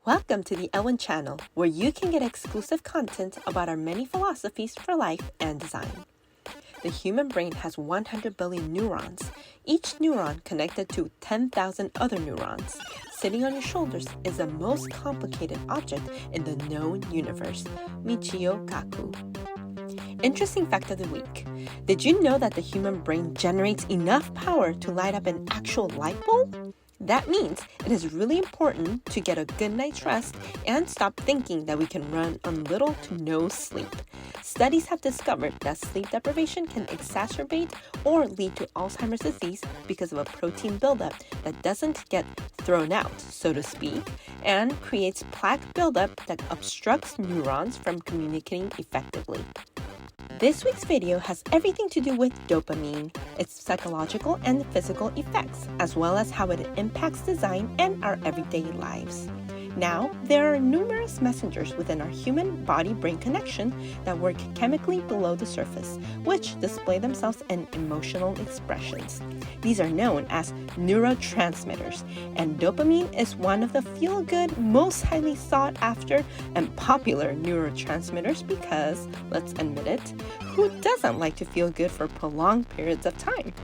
Welcome to the Elwin channel, where you can get exclusive content about our many philosophies for life and design. The human brain has 100 billion neurons, each neuron connected to 10,000 other neurons. Sitting on your shoulders is the most complicated object in the known universe. Michio Kaku. Interesting fact of the week. Did you know that the human brain generates enough power to light up an actual light bulb? That means it is really important to get a good night's rest and stop thinking that we can run on little to no sleep. Studies have discovered that sleep deprivation can exacerbate or lead to Alzheimer's disease because of a protein buildup that doesn't get thrown out, so to speak, and creates plaque buildup that obstructs neurons from communicating effectively. This week's video has everything to do with dopamine, its psychological and physical effects, as well as how it impacts design and our everyday lives. Now, there are numerous messengers within our human body-brain connection that work chemically below the surface, which display themselves in emotional expressions. These are known as neurotransmitters, and dopamine is one of the feel-good, most highly sought after, and popular neurotransmitters because, let's admit it, who doesn't like to feel good for prolonged periods of time?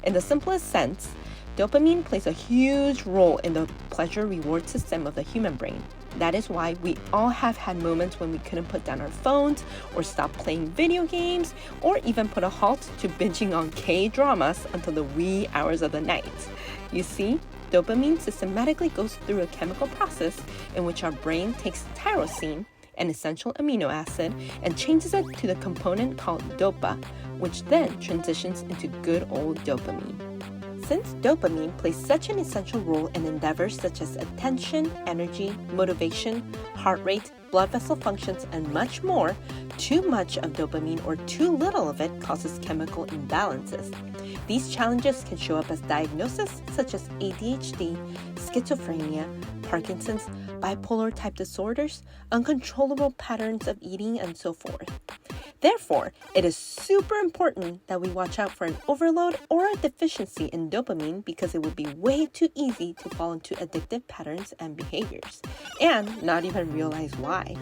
In the simplest sense, dopamine plays a huge role in the pleasure-reward system of the human brain. That is why we all have had moments when we couldn't put down our phones or stop playing video games or even put a halt to binging on K-dramas until the wee hours of the night. You see, dopamine systematically goes through a chemical process in which our brain takes tyrosine, an essential amino acid, and changes it to the component called dopa, which then transitions into good old dopamine. Since dopamine plays such an essential role in endeavors such as attention, energy, motivation, heart rate, blood vessel functions, and much more, too much of dopamine or too little of it causes chemical imbalances. These challenges can show up as diagnoses such as ADHD, schizophrenia, Parkinson's, bipolar type disorders, uncontrollable patterns of eating, and so forth. Therefore, it is super important that we watch out for an overload or a deficiency in dopamine because it would be way too easy to fall into addictive patterns and behaviors, and not even realize why.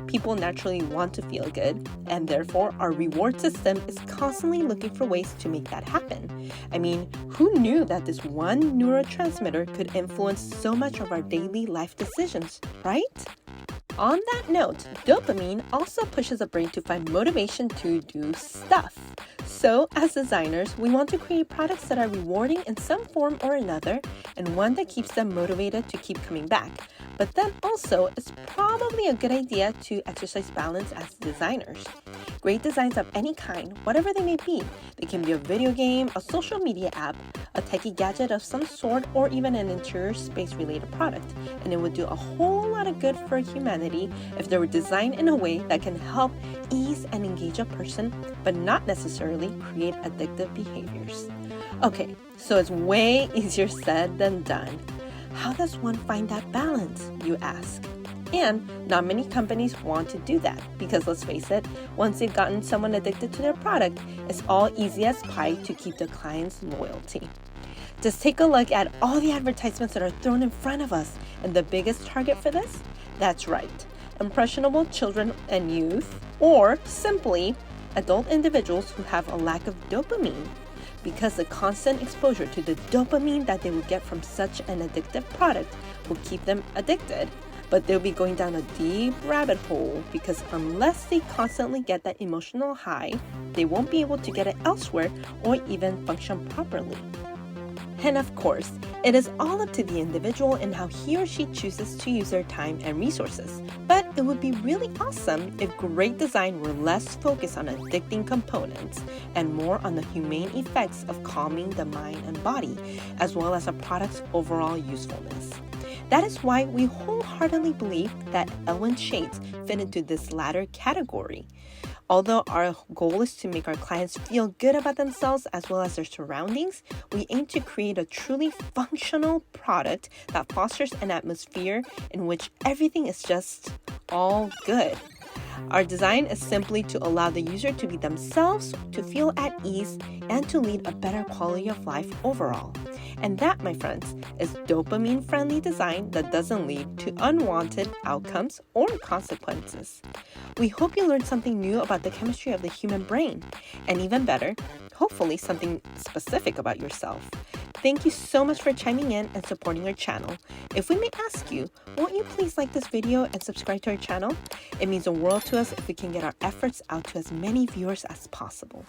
People naturally want to feel good, and therefore our reward system is constantly looking for ways to make that happen. I mean, who knew that this one neurotransmitter could influence so much of our daily life decisions, right? On that note, dopamine also pushes the brain to find motivation to do stuff. So, as designers, we want to create products that are rewarding in some form or another, and one that keeps them motivated to keep coming back. But then also, it's probably a good idea to exercise balance as designers. Great designs of any kind, whatever they may be, they can be a video game, a social media app, a techie gadget of some sort, or even an interior space-related product, and it would do a whole lot of good for humanity if they were designed in a way that can help ease and engage a person, but not necessarily create addictive behaviors. Okay, so it's way easier said than done. How does one find that balance, you ask? And not many companies want to do that because, let's face it, once they've gotten someone addicted to their product, it's all easy as pie to keep the client's loyalty. Just take a look at all the advertisements that are thrown in front of us, and the biggest target for this? That's right, impressionable children and youth, or simply adult individuals who have a lack of dopamine, because the constant exposure to the dopamine that they will get from such an addictive product will keep them addicted. But they'll be going down a deep rabbit hole because unless they constantly get that emotional high, they won't be able to get it elsewhere or even function properly. And of course, it is all up to the individual in how he or she chooses to use their time and resources. But it would be really awesome if great design were less focused on addicting components and more on the humane effects of calming the mind and body, as well as a product's overall usefulness. That is why we wholeheartedly believe that Elwin shades fit into this latter category. Although our goal is to make our clients feel good about themselves as well as their surroundings, we aim to create a truly functional product that fosters an atmosphere in which everything is just all good. Our design is simply to allow the user to be themselves, to feel at ease, and to lead a better quality of life overall. And that, my friends, is dopamine-friendly design that doesn't lead to unwanted outcomes or consequences. We hope you learned something new about the chemistry of the human brain, and even better, hopefully something specific about yourself. Thank you so much for chiming in and supporting our channel. If we may ask you, won't you please like this video and subscribe to our channel? It means the world to us if we can get our efforts out to as many viewers as possible.